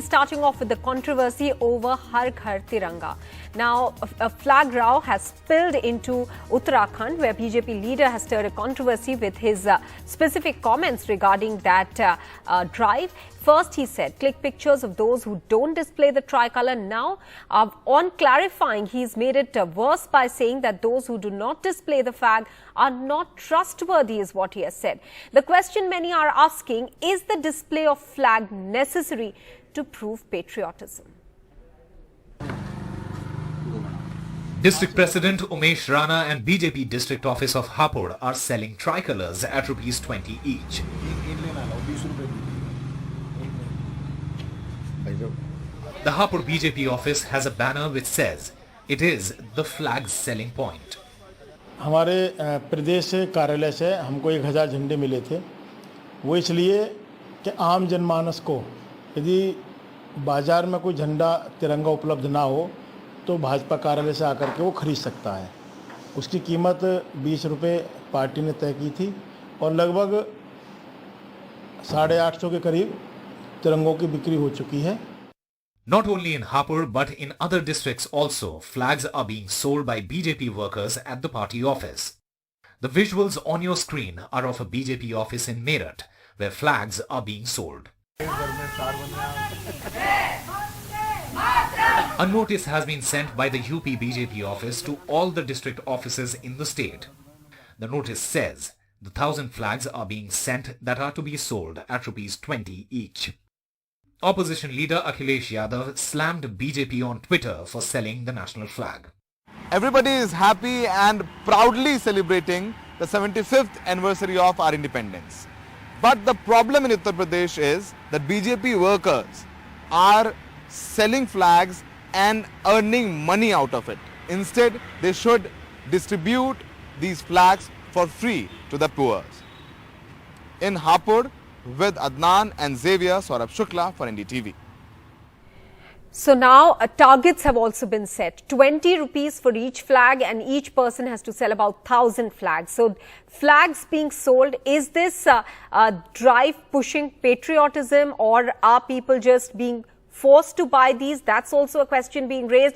starting off with the controversy over Har Ghar Tiranga. Now, a flag row has spilled into Uttarakhand, where BJP leader has stirred a controversy with his specific comments regarding that drive. First, he said, click pictures of those who don't display the tricolour. Now, on clarifying, he's made it worse by saying that those who do not display the flag are not trustworthy, is what he has said. The question many are asking, is the display of flag necessary to prove patriotism? District President Umesh Rana and BJP District Office of Hapur are selling tricolours at ₹20 each. The Hapur BJP office has a banner which says, it is the flag's selling point. हमारे प्रदेश कार्यालय से हमको 1000 झंडे मिले थे। वो इसलिए कि आम जनमानस को यदि बाजार में कोई झंडा तिरंगा उपलब्ध ना हो तो भाजपा कार्यालय से आकर के वो खरीद सकता है। उसकी कीमत 20 रुपये पार्टी ने तय की थी और लगभग 850 के करीब तिरंगों की बिक्री हो चुकी है। Not only in Hapur but in other districts also, flags are being sold by BJP workers at the party office. The visuals on your screen are of a BJP office in Meerut, where flags are being sold. A notice has been sent by the UP BJP office to all the district offices in the state. The notice says the 1,000 flags are being sent that are to be sold at ₹20 each. Opposition leader Akhilesh Yadav slammed BJP on Twitter for selling the national flag. Everybody is happy and proudly celebrating the 75th anniversary of our independence. But the problem in Uttar Pradesh is that BJP workers are selling flags and earning money out of it. Instead, they should distribute these flags for free to the poor. In Hapur, with Adnan and Xavier, Saurabh Shukla for NDTV. So now targets have also been set. 20 rupees for each flag, and each person has to sell about 1,000 flags. So flags being sold, is this drive pushing patriotism, or are people just being forced to buy these? That's also a question being raised.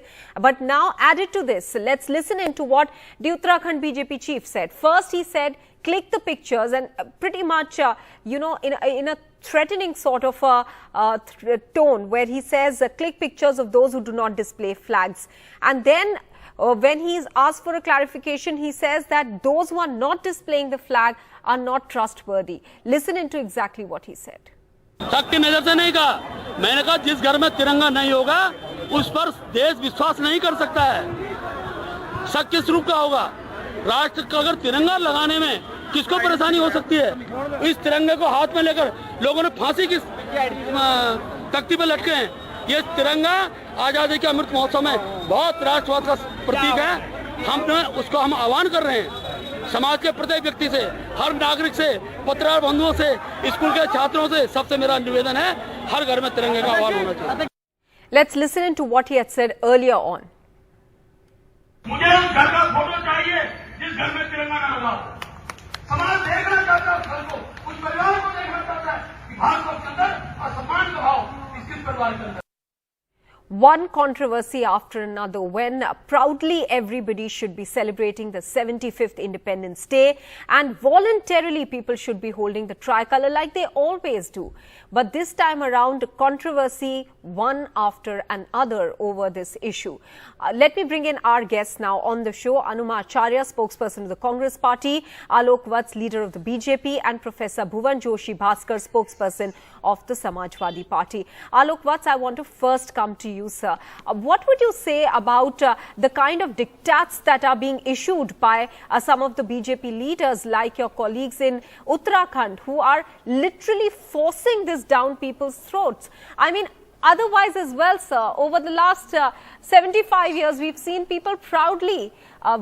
But now added to this, let's listen into what the Uttarakhand BJP chief said. First, he said, click the pictures, and pretty much, in a threatening sort of tone, where he says, click pictures of those who do not display flags. And then when he is asked for a clarification, he says that those who are not displaying the flag are not trustworthy. Listen into exactly what he said. शक की नजर से नहीं कहा, मैंने कहा जिस घर में तिरंगा नहीं होगा उस पर देश विश्वास नहीं कर सकता है। शक किस रूप का होगा? राष्ट्र का अगर तिरंगा लगाने में किसको परेशानी हो सकती है? इस तिरंगे को हाथ में लेकर लोगों ने फांसी की तख्ती पर लटके हैं। ये तिरंगा आजादी के अमृत महोत्सव में बहुत राष्ट्रवाद का प्रतीक है। उसको हम आह्वान कर रहे हैं। समाज के प्रत्येक व्यक्ति से, हर नागरिक से, पत्रकार बंधुओं से, स्कूल के छात्रों से, सबसे मेरा निवेदन है, हर घर में तिरंगे का आह्वान होना चाहिए। Let's listen to what he had said earlier on. मुझे उस घर का फोटो चाहिए जिस घर में तिरंगा ना लगा हो। समाज देखना चाहता है उस घर को, उस परिवार को देखना चाहता है कि भारत को कदर और सम्मान का भाव किस परिवार के अंदर। One controversy after another, when proudly everybody should be celebrating the 75th Independence Day, and voluntarily people should be holding the tricolour like they always do. But this time around, controversy one after another over this issue. Let me bring in our guests now on the show. Anuma Acharya, spokesperson of the Congress Party, Alok Vats, leader of the BJP, and Professor Bhuvan Joshi Bhaskar, spokesperson of the Samajwadi Party. Alok Vats, I want to first come to you, sir. What would you say about the kind of diktats that are being issued by some of the BJP leaders, like your colleagues in Uttarakhand, who are literally forcing this down people's throats? I mean, otherwise as well, sir, over the last 75 years, we've seen people proudly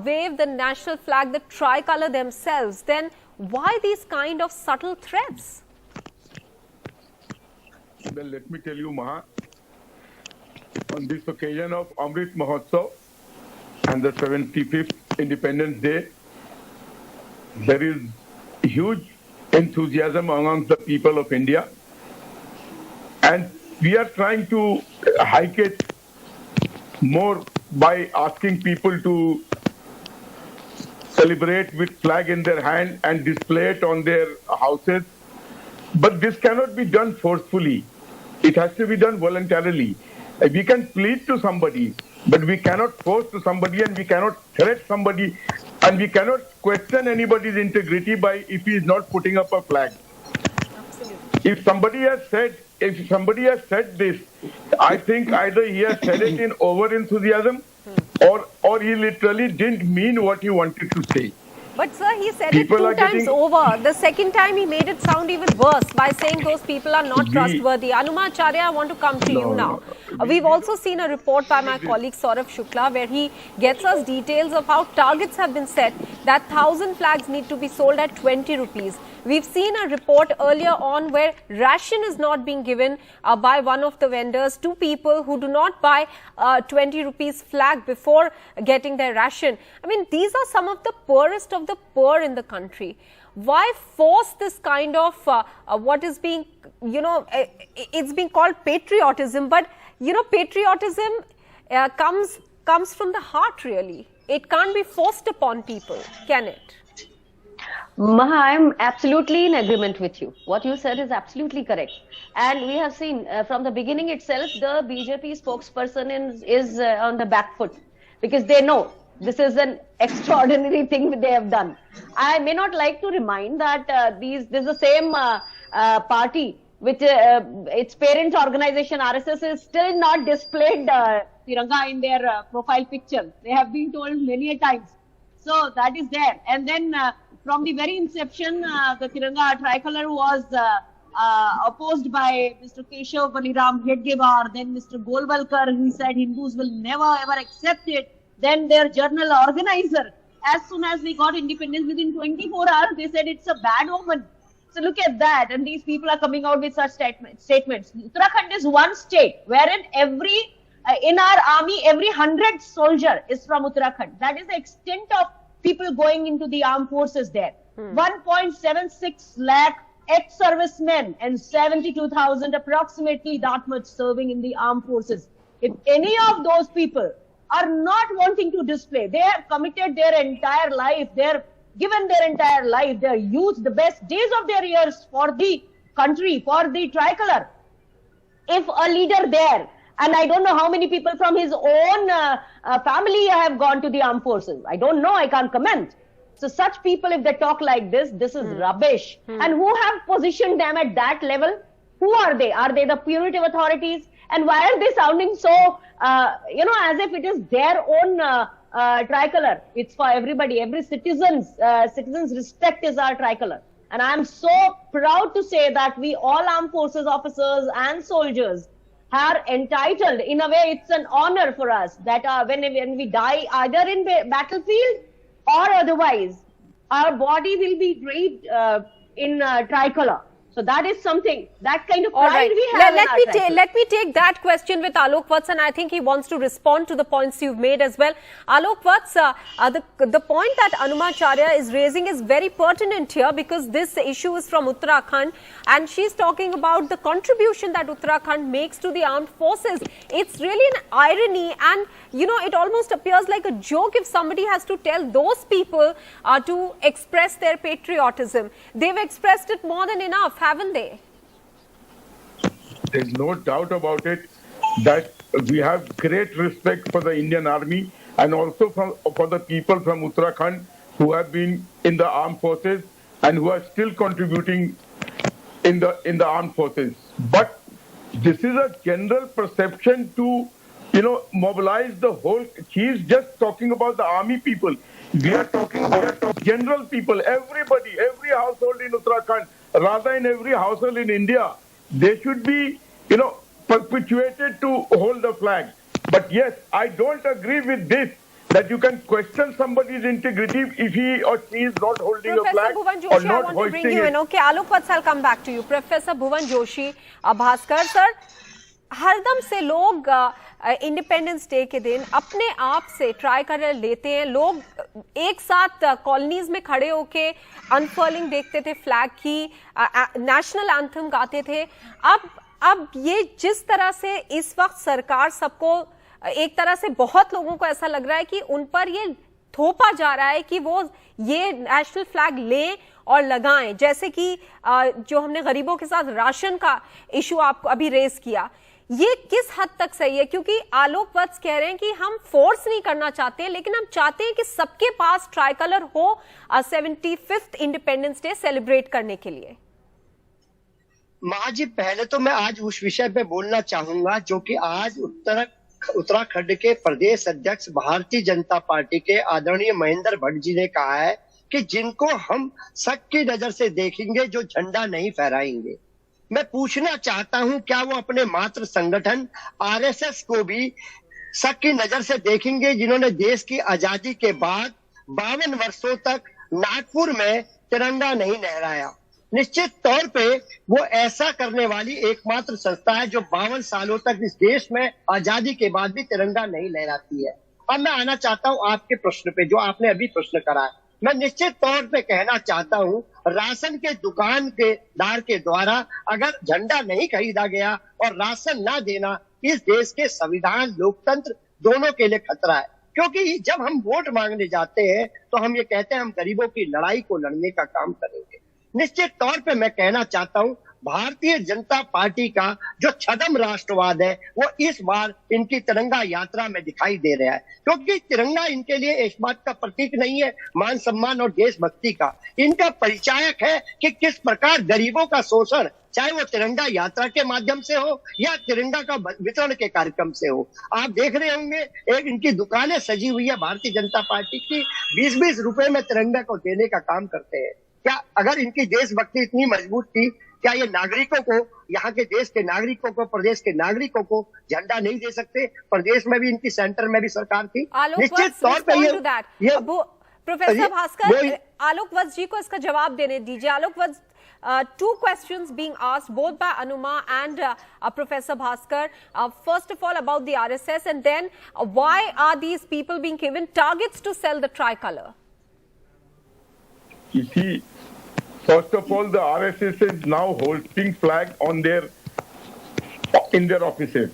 wave the national flag, the tricolour themselves. Then why these kind of subtle threats? Well, let me tell you, Maha, on this occasion of Amrit Mahotsav and the 75th Independence Day, there is huge enthusiasm amongst the people of India, and we are trying to hike it more by asking people to celebrate with flag in their hand and display it on their houses. But this cannot be done forcefully. It has to be done voluntarily. We can plead to somebody, but we cannot force to somebody, and we cannot threat somebody, and we cannot question anybody's integrity by if he is not putting up a flag. Absolutely. If somebody has said this, I think either he has said it in over enthusiasm, or he literally didn't mean what he wanted to say. But sir, he said it 2 times over. The second time he made it sound even worse by saying those people are not trustworthy. Anumacharya, I want to come to you now. We've also seen a report by my colleague Saurabh Shukla where he gets us details of how targets have been set that 1,000 flags need to be sold at 20 rupees. We've seen a report earlier on where ration is not being given by one of the vendors to people who do not buy 20 rupees flag before getting their ration. I mean, these are some of the poorest of the poor in the country. Why force this kind of what is being, it's being called patriotism, but patriotism comes from the heart, really. It can't be forced upon people, can it? Maha, I'm absolutely in agreement with you. What you said is absolutely correct. And we have seen from the beginning itself, the BJP spokesperson is on the back foot because they know this is an extraordinary thing they have done. I may not like to remind that this is the same party which its parent organization RSS is still not displayed Tiranga in their profile picture. They have been told many a times. So that is there. And then from the very inception, the Tiranga Tricolour was opposed by Mr. Keshav Baliram Hedgebar, then Mr. Golwalkar, who said Hindus will never ever accept it. Then their journal organizer, as soon as we got independence, within 24 hours, they said it's a bad omen. So look at that. And these people are coming out with such statements. Uttarakhand is one state wherein in our army, every 100 soldier is from Uttarakhand. That is the extent of people going into the armed forces there. 1.76 lakh ex-servicemen and 72,000 approximately that much serving in the armed forces. If any of those people are not wanting to display, they have committed their entire life, they're given their entire life, their youth, the best days of their years for the country, for the Tricolour. If a leader there, and I don't know how many people from his own family have gone to the armed forces. I don't know, I can't comment. So such people, if they talk like this is rubbish. And who have positioned them at that level? Who are they? Are they the punitive authorities? And why are they sounding so, as if it is their own Tricolour? It's for everybody. Every citizen's respect is our Tricolour. And I'm so proud to say that we all armed forces officers and soldiers are entitled. In a way, it's an honor for us that when we die either in battlefield or otherwise, our body will be draped in Tricolour. So that is something, that kind of pride we have. Let me take that question with Alok Vats, and I think he wants to respond to the points you've made as well. Alok Vats, the point that Anumacharya is raising is very pertinent here because this issue is from Uttarakhand and she's talking about the contribution that Uttarakhand makes to the armed forces. It's really an irony, and it almost appears like a joke if somebody has to tell those people to express their patriotism. They've expressed it more than enough, haven't they? There's no doubt about it that we have great respect for the Indian Army and also for the people from Uttarakhand who have been in the armed forces and who are still contributing in the armed forces. But this is a general perception to mobilize the whole. He's just talking about the army people. We are talking about general people, everybody, every household in Uttarakhand, rather in every household in India. They should be, perpetuated to hold the flag. But yes, I don't agree with this, that you can question somebody's integrity if he or she is not holding a flag Bhuvan Joshi, or not I want to bring you it. in. Okay, Alok Vats, I'll come back to you. Professor Bhuvan Joshi, Bhaskar sir, हरदम से लोग independence day के दिन अपने आप से tricolour लेते हैं. लोग एक साथ कॉलोनीज में खड़े होके अनफर्लिंग देखते थे फ्लैग की, नेशनल एंथम गाते थे. अब अब ये जिस तरह से इस वक्त सरकार सबको, एक तरह से बहुत लोगों को ऐसा लग रहा है कि उन पर ये थोपा जा रहा है कि वो ये नेशनल फ्लैग लें और लगाएं, जैसे कि जो हमने गरीबों के साथ राशन का इशू आपको अभी रेज किया, ये किस हद तक सही है? क्योंकि आलोक वत्स कह रहे हैं कि हम फोर्स नहीं करना चाहते, लेकिन हम चाहते हैं कि सबके पास ट्राइकलर हो 75th इंडिपेंडेंस डे सेलिब्रेट करने के लिए। माँ जी, पहले तो मैं आज उस विषय पे बोलना चाहूंगा जो कि आज उत्तराखंड के प्रदेश अध्यक्ष भारतीय जनता पार्टी के आदरणीय महेंद्र भट्ट जी ने कहा है कि जिनको हम शक की नजर से देखेंगे, जो झंडा नहीं फहराएंगे। मैं पूछना चाहता हूं, क्या वो अपने मात्र संगठन आरएसएस को भी शक की नजर से देखेंगे, जिन्होंने देश की आजादी के बाद 52 वर्षों तक नागपुर में तिरंगा नहीं लहराया? निश्चित तौर पे वो ऐसा करने वाली एकमात्र संस्था है जो 52 सालों तक इस देश में आजादी के बाद भी तिरंगा नहीं लहराती है। अब मैं आना चाहता हूं आपके प्रश्न पे, जो आपने अभी प्रश्न करा है। मैं निश्चित तौर पे कहना चाहता हूं, राशन के दुकानदार के द्वारा अगर झंडा नहीं खरीदा गया और राशन ना देना, इस देश के संविधान, लोकतंत्र दोनों के लिए खतरा है। क्योंकि जब हम वोट मांगने जाते हैं तो हम ये कहते हैं हम गरीबों की लड़ाई को लड़ने का काम करेंगे। निश्चित तौर पे मैं कहना चाहता हूं, भारतीय जनता पार्टी का जो छद्म राष्ट्रवाद है वो इस बार इनकी तिरंगा यात्रा में दिखाई दे रहा है, क्योंकि तिरंगा इनके लिए इस बात का प्रतीक नहीं है मान सम्मान और देशभक्ति का। इनका परिचायक है कि किस प्रकार गरीबों का शोषण, चाहे वो तिरंगा यात्रा के माध्यम से हो या तिरंगा का वितरण के कार्यक्रम से हो। आप देख रहे होंगे, एक इनकी दुकानें सजी हुई है भारतीय जनता पार्टी की, 20-20 रुपए में तिरंगा को देने का काम करते हैं। क्या अगर इनकी देशभक्ति इतनी मजबूत थी, क्या ये नागरिकों को, यहाँ के देश के नागरिकों को, प्रदेश के नागरिकों को झंडा नहीं दे सकते? प्रदेश में भी इनकी, सेंटर में भी सरकार थी। निश्चित तौर पे ये प्रोफेसर भास्कर, आलोक वत्स जी को इसका जवाब देने दीजिए। आलोक वत्स, two questions being asked both by Anuma and Professor Bhaskar. First of all about the RSS, and then why are these people being given targets to sell the tricolour? You see, first of all, the RSS is now hoisting flag in their offices.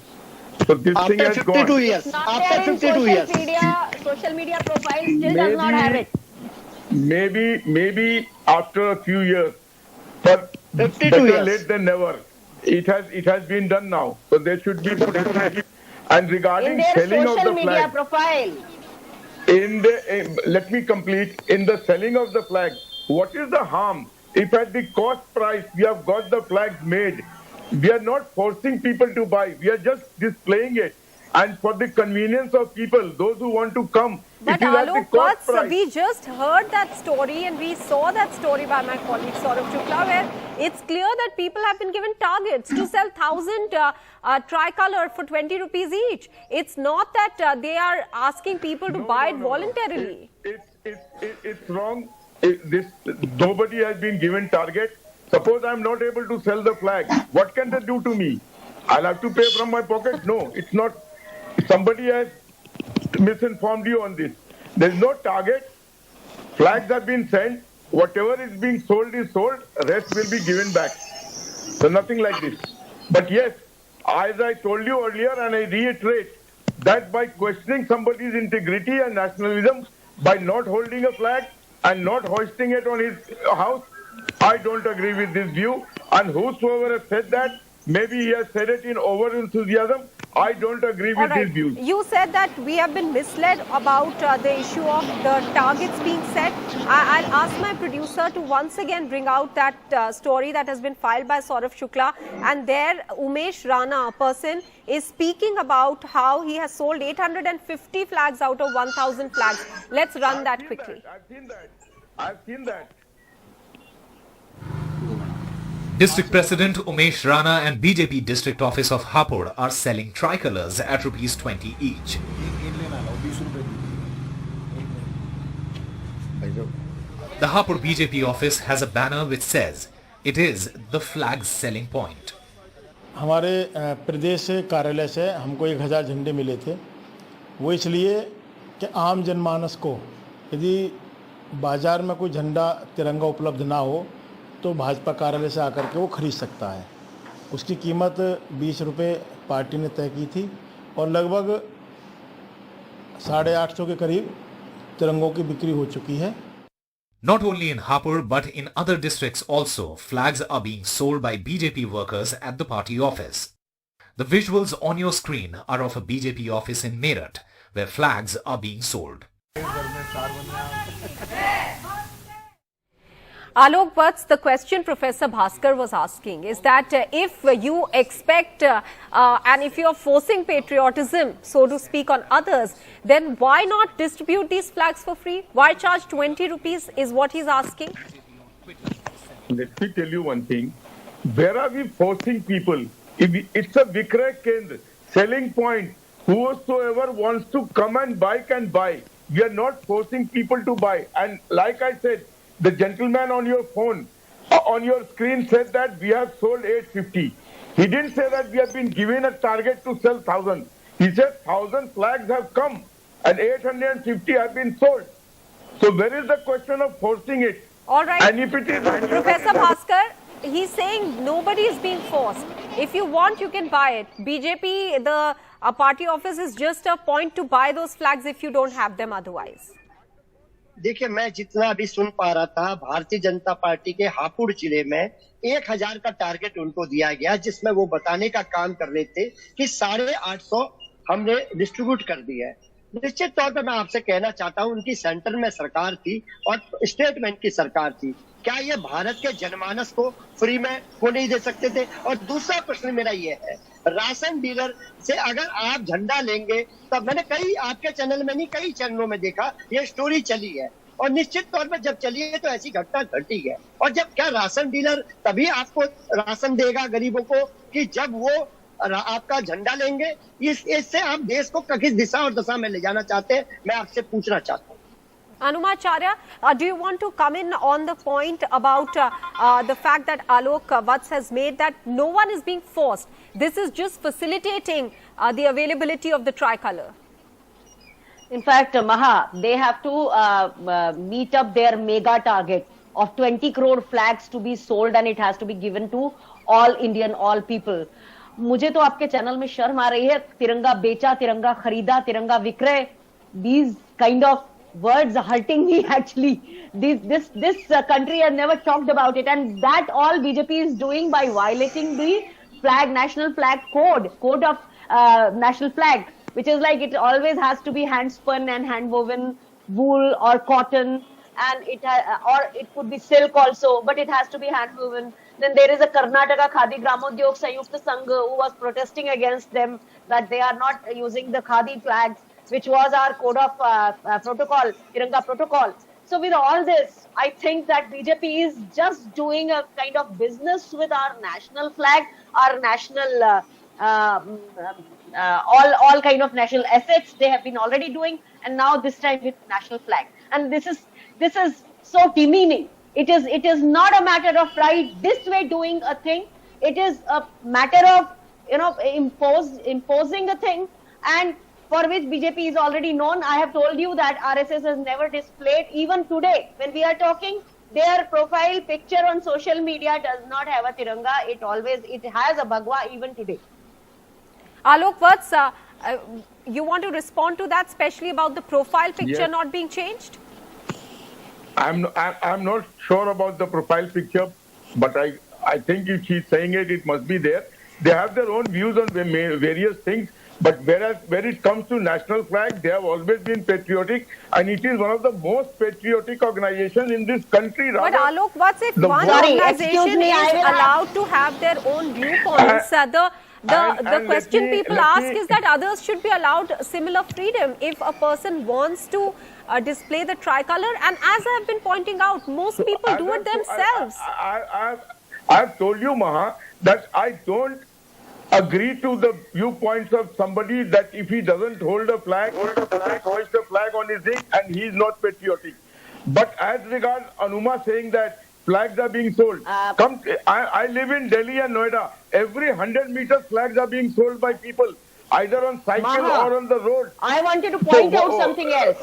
So this after thing has 52 gone. years. After 52 years. Social media profile still does not have it. Maybe after a few years, but 52 better years. late than never. It has been done now. So there should be. And regarding in their selling of social the media flag, profile. let me complete. In the selling of the flag, what is the harm if at the cost price we have got the flags made? We are not forcing people to buy. We are just displaying it. And for the convenience of people, those who want to come, but it is at the Alok cost Vats, price. we just heard that story and we saw that story by my colleague Saurav Shukla, where it's clear that people have been given targets to sell 1,000 tricolour for 20 rupees each. It's not that they are asking people to buy it voluntarily. It's wrong. Nobody has been given target. Suppose I'm not able to sell the flag, what can they do to me? I'll have to pay from my pocket? No, it's not. Somebody has misinformed you on this. There's no target. Flags have been sent. Whatever is being sold is sold. Rest will be given back. So nothing like this. But yes, as I told you earlier, and I reiterate, that by questioning somebody's integrity and nationalism, by not holding a flag and not hoisting it on his house, I don't agree with this view. And whosoever has said that, maybe he has said it in over-enthusiasm. I don't agree with these views. You said that we have been misled about the issue of the targets being set. I'll ask my producer to once again bring out that story that has been filed by Saurav Shukla. And there, Umesh Rana, a person, is speaking about how he has sold 850 flags out of 1,000 flags. Let's run that quickly. I've seen that. District President Umesh Rana and BJP District Office of Hapur are selling tricolours at ₹20 each. The Hapur BJP office has a banner which says, "It is the flag's selling point." हमारे प्रदेश कार्यालय से हमको 1000 झंडे मिले थे। वो इसलिए कि आम जनमानस को यदि बाजार में कोई झंडा तिरंगा उपलब्ध ना हो तो भाजपा कार्यालय से आकर के वो खरीद सकता है। उसकी कीमत 20 रुपये पार्टी ने तय की थी और लगभग 850 के करीब तिरंगों की बिक्री हो चुकी है। Not only in Hapur but in other districts also, flags are being sold by BJP workers at the party office. The visuals on your screen are of a BJP office in Meerut, where flags are being sold. Alok Bhatt, the question Professor Bhaskar was asking is that if you expect and if you are forcing patriotism, so to speak, on others, then why not distribute these flags for free? Why charge 20 rupees is what he's asking. Let me tell you one thing. Where are we forcing people? It's a Vikray Kendra, selling point. Whosoever wants to come and buy can buy. We are not forcing people to buy. And like I said, the gentleman on your phone, on your screen said that we have sold 850. He didn't say that we have been given a target to sell 1,000. He said 1,000 flags have come and 850 have been sold. So where is the question of forcing it? All right. And if it is... Professor Bhaskar, he's saying nobody is being forced. If you want, you can buy it. BJP, the party office is just a point to buy those flags if you don't have them otherwise. देखिए, मैं जितना अभी सुन पा रहा था, Bharatiya Janata party के हापुड़ जिले में 1000 का टारगेट उनको दिया गया, जिसमें वो बताने का काम कर रहे थे कि 850 हमने डिस्ट्रीब्यूट कर दिया है। निश्चित तौर पे मैं आपसे कहना चाहता हूं, उनकी सेंटर में सरकार थी और स्टेट में इनकी सरकार थी। क्या ये भारत के जनमानस को फ्री में वो नहीं दे सकते थे? और दूसरा प्रश्न मेरा ये है, राशन डीलर से अगर आप झंडा लेंगे, तब मैंने कई आपके चैनल में नहीं कई चैनलों में देखा ये स्टोरी चली है और निश्चित तौर पर जब चली है तो ऐसी घटना घटी है। और जब क्या राशन डीलर तभी आपको राशन देगा गरीबों को कि जब वो आपका झंडा लेंगे? इससे आप देश को किस दिशा और दशा में ले जाना चाहते हैं, मैं आपसे पूछना चाहता हूँ। Anumacharya, do you want to come in on the point about the fact that Alok Bhatt has made that no one is being forced? This is just facilitating the availability of the tricolour. In fact, Maha, they have to meet up their mega target of 20 crore flags to be sold and it has to be given to all Indian, all people. मुझे तो आपके channel में शर्म आ रही है, तिरंगा बेचा, तिरंगा खरीदा, तिरंगा विक्रय. These kind of words are hurting me actually. This country has never talked about it, and that all BJP is doing by violating the national flag code of national flag, which is like it always has to be hand spun and hand woven wool or cotton, and or it could be silk also, but it has to be hand woven. Then there is a Karnataka Khadi Gramodyog Sanyukta Sangha who was protesting against them that they are not using the Khadi flags, which was our code of protocol, Tiranga protocol. So with all this, I think that BJP is just doing a kind of business with our national flag, our national, all kind of national assets they have been already doing, and now this time with national flag. And this is so demeaning. It is not a matter of pride this way doing a thing. It is a matter of, imposing a thing, and for which BJP is already known. I have told you that RSS has never displayed, even today when we are talking, their profile picture on social media does not have a Tiranga. It has a Bhagwa even today. Alok Bhatt, you want to respond to that, especially about the profile picture not being changed? I'm not sure about the profile picture, but I think if she's saying it, it must be there. They have their own views on various things, but whereas when it comes to national flag, they have always been patriotic, and it is one of the most patriotic organizations in this country. But Alok, what's if one organization is allowed to have their own viewpoints? The question people ask is that others should be allowed similar freedom if a person wants to display the tricolour. And as I have been pointing out, most people do it themselves. I've told you, Maha, that I don't agree to the viewpoints of somebody that if he doesn't hold a flag, hoist a flag on his thing, and he is not patriotic. But as regards Anuma saying that flags are being sold, I live in Delhi and Noida. Every 100 meters flags are being sold by people, either on cycle or on the road. I wanted to point out something else.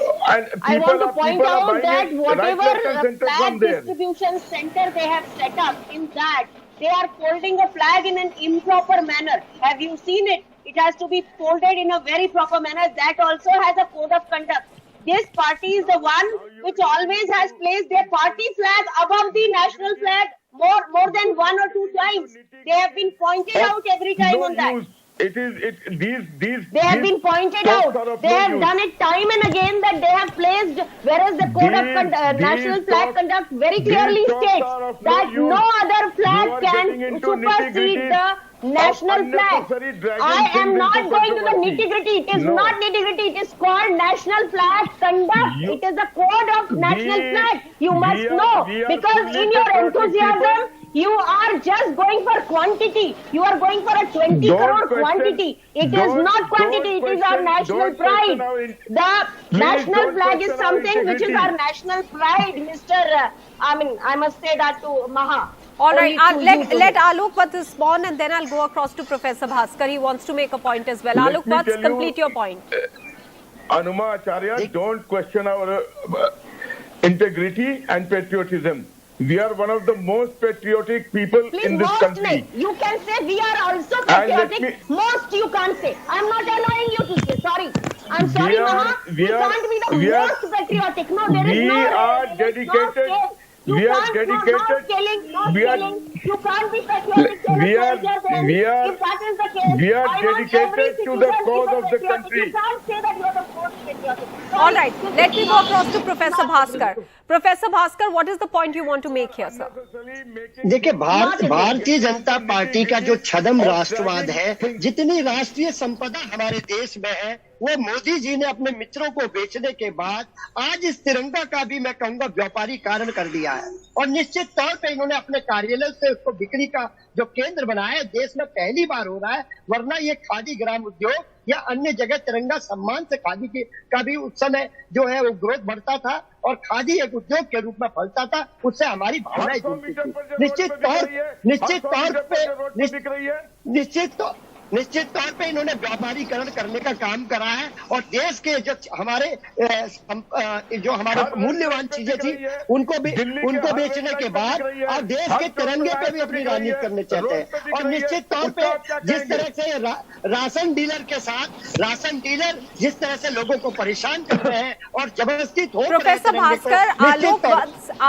I want to point out that whatever flag distribution center they have set up, in that They are folding a flag in an improper manner. Have you seen it? It has to be folded in a very proper manner. That also has a code of conduct. This party is the one which always has placed their party flag above the national flag more than 1 or 2 times. They have been pointed out every time on that. They have been pointed out. They have done it time and again that they have placed, whereas the code of national flag conduct very clearly states that no other flag can supersede the national flag. I am not going to the nitty-gritty. It is not nitty-gritty. It is called national flag conduct. It is the code of national flag. You must know, because in your enthusiasm, you are just going for quantity. You are going for a 20 crore quantity. It is not quantity. It is our national pride. The national flag is something which is our national pride, Mr. I must say that to Maha. All right, let Alok Bhatt respond, and then I'll go across to Professor Bhaskar. He wants to make a point as well. Alok Bhatt, complete your point. Anuma Acharya, don't question our integrity and patriotism. We are one of the most patriotic people in this country. You can say we are also patriotic. Most you can't say. I'm not allowing you to say. Sorry. I'm sorry, Maha. You can't be the most patriotic. No, there is no. We are dedicated. We are dedicated. You can't be patriotic. We are dedicated to the cause of the country. You can't say that you are the most patriotic. All right, let me go across to Professor Bhaskar. Professor Bhaskar, what is the point you want to make here, sir? देखिए, Bharatiya Janata party का जो छद्म राष्ट्रवाद है, जितनी राष्ट्रीय संपदा हमारे देश में है, वो मोदी जी ने अपने मित्रों को बेचने के बाद आज इस तिरंगा का भी मैं कहूंगा व्यापारीकरण कर दिया है। और निश्चित तौर पे इन्होंने अपने कार्यालय से उसको बिक्री का जो केंद्र बनाया है, देश में पहली बार हो रहा है। वरना ये खादी ग्राम उद्योग या अन्य जगह तिरंगा सम्मान से खादी का भी उस समय जो है वो ग्रोथ बढ़ता था और खादी एक उद्योग के रूप में फलता था। उससे हमारी भावनाएं जुड़ती थी। निश्चित तौर पे इन्होंने व्यापारीकरण करने का काम करा है और देश के जो हमारे मूल्यवान चीजें थी उनको बेचने के बाद अब देश के तिरंगे पे भी अपनी राजनीति करने चाहते हैं। और निश्चित तौर पे जिस तरह से राशन डीलर जिस तरह से लोगों को परेशान कर रहे हैं और जबरदस्ती थोप रहे हैं। प्रोफेसर भास्कर,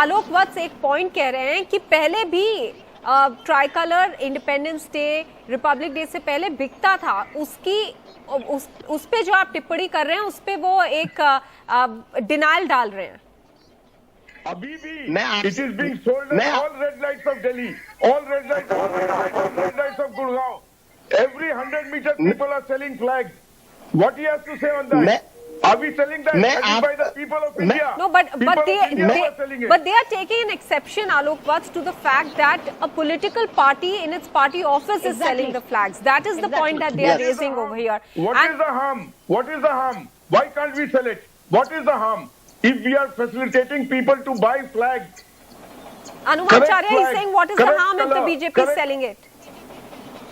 आलोक वत्स एक पॉइंट कह रहे हैं कि पहले भी tricolour independence day, Republic day से पहले बिकता था। उस पे जो आप टिप्पणी कर रहे हैं उस पे वो एक डिनाइल डाल रहे हैं। अभी भी it is being sold in all red lights off Delhi, all red lights off Gurgaon, every 100 meters people are selling flags. What he has to say on that? Are we selling that by the people of India? No, but they are taking an exception, Alok Vats, to the fact that a political party in its party office is selling the flags. That is the point that they are raising over here. What is the harm? What is the harm? Why can't we sell it? What is the harm? If we are facilitating people to buy flags. Anumacharya is saying, what is the harm if the BJP is selling it?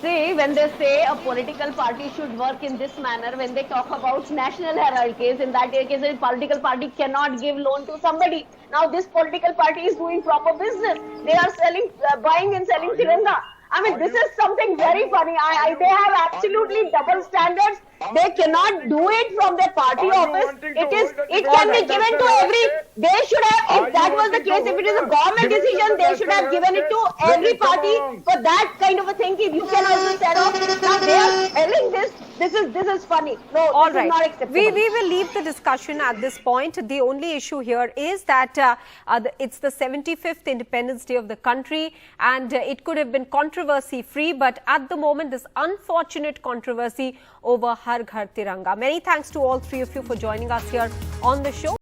See, when they say a political party should work in this manner, when they talk about national hierarchies, in that case, a political party cannot give loan to somebody. Now, this political party is doing proper business. They are buying and selling Tiranga. I mean, this is something very funny. They have absolutely double standards. They cannot do it from their party office. It can be given to every. They should have, if that was the case, if it is a government decision, they should have given it to every party for that kind of a thing. If you can also set off. Now they are selling this. This is funny. No, all this right. is not acceptable. We will leave the discussion at this point. The only issue here is that it's the 75th Independence Day of the country, and it could have been controversy-free, but at the moment, this unfortunate controversy over Har Ghar Tiranga. Many thanks to all three of you for joining us here on the show.